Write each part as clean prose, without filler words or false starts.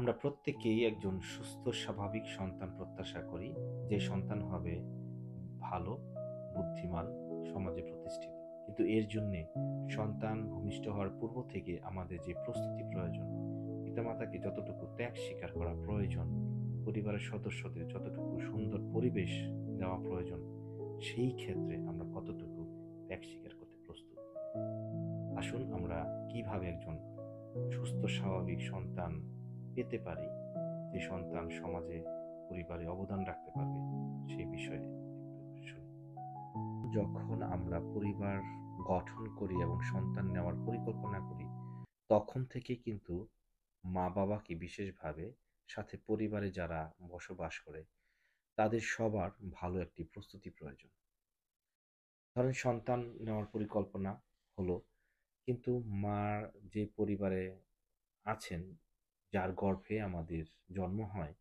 আমরা প্রত্যেকেই একজন সুস্থ স্বাভাবিক সন্তান প্রত্যাশা করি, যে সন্তান হবে ভালো, বুদ্ধিমান, সমাজে প্রতিষ্ঠিত। কিন্তু এর জন্যে সন্তান ভূমিষ্ঠ হওয়ার পূর্ব থেকে আমাদের যে প্রস্তুতি প্রয়োজন, পিতামাতাকে যতটুকু ত্যাগ স্বীকার করা প্রয়োজন, পরিবারের সদস্যদের যতটুকু সুন্দর পরিবেশ দেওয়া প্রয়োজন, সেই ক্ষেত্রে আমরা কতটুকু ত্যাগ স্বীকার করতে প্রস্তুত। আসুন আমরা কিভাবে একজন সুস্থ স্বাভাবিক সন্তান পেতে পারি, যে সন্তান সমাজে পরিবারে অবদান রাখতে পারবে, সেই বিষয়ে একটু শুনি। যখন আমরা পরিবার গঠন করি এবং সন্তান নেওয়ার পরিকল্পনা করি, তখন থেকে কিন্তু মা বাবাকে বিশেষভাবে, সাথে পরিবারে যারা বসবাস করে তাদের সবার ভালো একটি প্রস্তুতি প্রয়োজন। ধরেন সন্তান নেওয়ার পরিকল্পনা হলো, কিন্তু মার যে পরিবারে আছেন, যার গর্ভে আমাদের জন্ম হয়,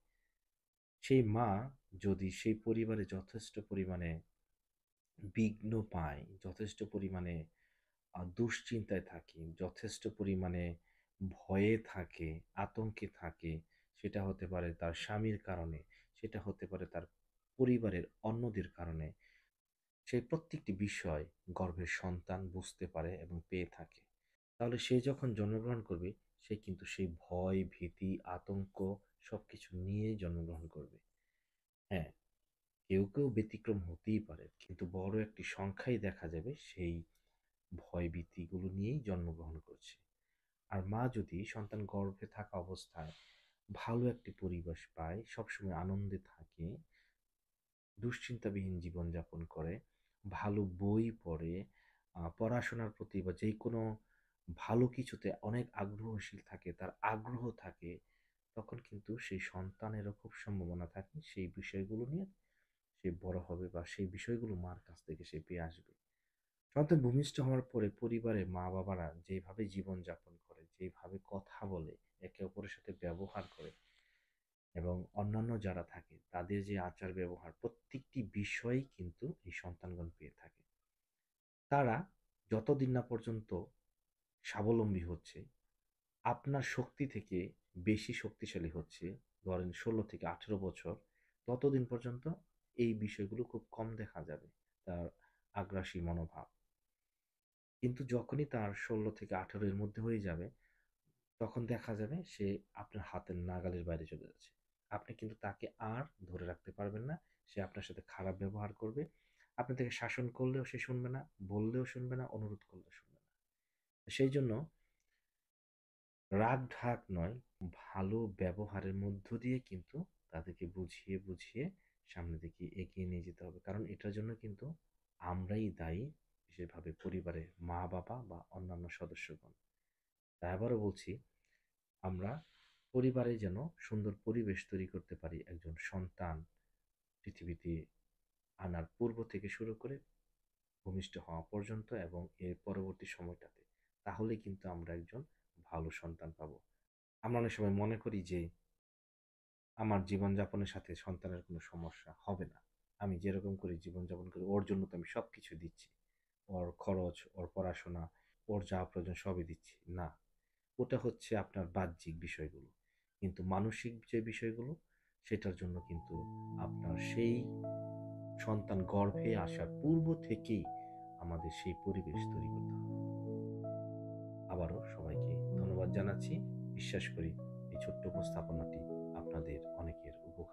সেই মা যদি সেই পরিবারে যথেষ্ট পরিমাণে বিঘ্ন পায়, যথেষ্ট পরিমাণে দুশ্চিন্তায় থাকে, যথেষ্ট পরিমাণে ভয়ে থাকে, আতঙ্কে থাকে, সেটা হতে পারে তার স্বামীর কারণে, সেটা হতে পারে তার পরিবারের অন্যদের কারণে, সেই প্রত্যেকটি বিষয় গর্ভের সন্তান বুঝতে পারে এবং পেয়ে থাকে। তাহলে সে যখন জন্মগ্রহণ করবে, সে কিন্তু সেই ভয়, ভীতি, আতঙ্ক সবকিছু নিয়েই জন্মগ্রহণ করবে। হ্যাঁ, কেউ কেউ ব্যতিক্রম হতেই পারে, কিন্তু বড় একটি সংখ্যাই দেখা যাবে সেই ভয় ভীতিগুলো নিয়েই জন্মগ্রহণ করছে। আর মা যদি সন্তান গর্ভে থাকা অবস্থায় ভালো একটি পরিবেশ পায়, সবসময় আনন্দে থাকে, দুশ্চিন্তাবিহীন জীবনযাপন করে, ভালো বই পড়ে, পড়াশোনার প্রতি বা যেকোনো ভালো কিছুতে অনেক আগ্রহশীল থাকে, তার আগ্রহ থাকে, তখন কিন্তু সেই সন্তানেরও খুব সম্ভাবনা থাকে সেই বিষয়গুলো নিয়ে সে বড় হবে বা সেই বিষয়গুলো মার কাছ থেকে সে পেয়ে আসবে। সন্তান ভূমিষ্ঠ হওয়ার পরে পরিবারে মা-বাবারা যেভাবে জীবনযাপন করে, যেভাবে কথা বলে, একে অপরের সাথে ব্যবহার করে এবং অন্যান্য যারা থাকে তাদের যে আচার-ব্যবহার, প্রত্যেকটি বিষয়ই কিন্তু এই সন্তানগণ পেয়ে থাকে। তারা যতদিন না পর্যন্ত স্বাবলম্বী হচ্ছে, আপনার শক্তি থেকে বেশি শক্তিশালী হচ্ছে, ধরেন ১৬ থেকে ১৮ বছর, ততদিন পর্যন্ত এই বিষয়গুলো খুব কম দেখা যাবে, তার আগ্রাসী মনোভাব। কিন্তু যখনই তার ১৬ থেকে ১৮ এর মধ্যে হয়ে যাবে, তখন দেখা যাবে সে আপনার হাতের নাগালের বাইরে চলে যাচ্ছে। আপনি কিন্তু তাকে আর ধরে রাখতে পারবেন না। সে আপনার সাথে খারাপ ব্যবহার করবে। আপনি তাকে শাসন করলেও সে শুনবে না, বললেও শুনবে না, অনুরোধ করলেও শুনবে না। সেইজন্য রাগ-ঢাক নয়, ভালো ব্যবহারের মধ্য দিয়ে কিন্তু তাদেরকে বুঝিয়ে, বুঝিয়ে সামনের দিকে এগিয়ে নিয়ে যেতে হবে। কারণ এটার জন্য কিন্তু আমরাই দায়ী, বিশেষভাবে পরিবারের মা-বাবা বা অন্যান্য সদস্যগণ। তাই আবারও বলছি, আমরা পরিবারে যেন সুন্দর পরিবেশ তৈরি করতে পারি একজন সন্তান পৃথিবীতে আনার পূর্ব থেকে শুরু করে ভূমিষ্ঠ হওয়া পর্যন্ত এবং এর পরবর্তী সময়টাতে। তাহলেই কিন্তু আমরা একজন ভালো সন্তান পাবো। আমরা অনেক সময় মনে করি যে আমার জীবনযাপনের সাথে সন্তানের কোনো সমস্যা হবে না। আমি যেরকম করে জীবনযাপন করি ওর জন্য তো আমি সবকিছু দিচ্ছি। ওর খরচ, ওর পড়াশোনা, ওর যা প্রয়োজন সবই দিচ্ছি। না, ওটা হচ্ছে আপনার বাহ্যিক বিষয়গুলো। কিন্তু মানসিক যে বিষয়গুলো, সেটার জন্য কিন্তু আপনার সেই সন্তান গর্ভে আসার পূর্ব থেকেই আমাদের সেই পরিবেশ তৈরি করতে হবে। আবারও সবাইকে ধন্যবাদ জানাচ্ছি। বিশ্বাস করি এই ছোট্ট উপস্থাপনাটি আপনাদের অনেকের উপকার